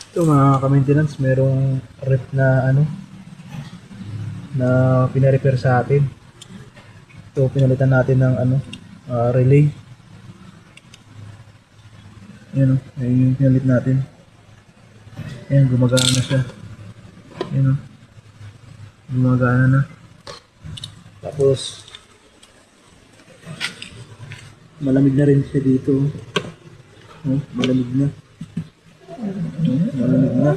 Ito mga ka-maintenance, merong rep na na pina-repair sa atin. Ito pinalitan natin ng relay. Ayan ayun yung pinalit natin. Ayan, gumagana na siya. Ayan gumagana na. Tapos malamig na rin siya dito. Malamig na. Malamig na.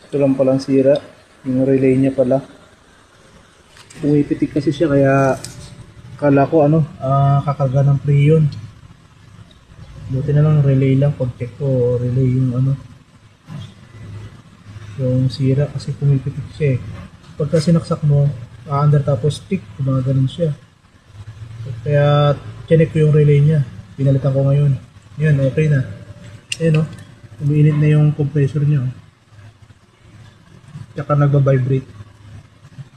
Ito lang palang sira. Yung relay niya pala. Pumipitik kasi siya kaya kala ko kakarga ng preyon. Buti na lang relay lang. Pag check ko relay yung yung sira kasi pumipitik siya eh. Pagka sinaksak mo, aandar tapos tick, gumaganon siya. Kaya chinek ko yung relay niya. Pinalitan ko ngayon. Yan, okay na. Ayan umiinit na yung compressor niya. Tsaka nagba-vibrate.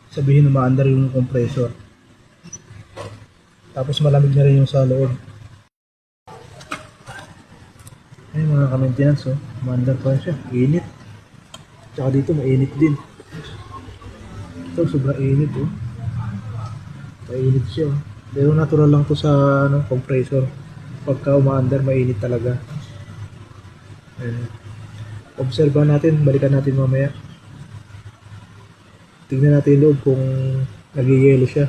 Sabihin umaandar yung compressor. Tapos malamig na rin yung sa loob. Ayun mga ka-maintenance umaandar pa siya. Init. Tsaka dito mainit din. Ito sobrang init Mainit siya Pero natural lang to sa compressor. Pagka umaandar mainit talaga. Ayun. Obserbahan natin, balikan natin mamaya. Tignan natin yung loob kung nag-yellow siya.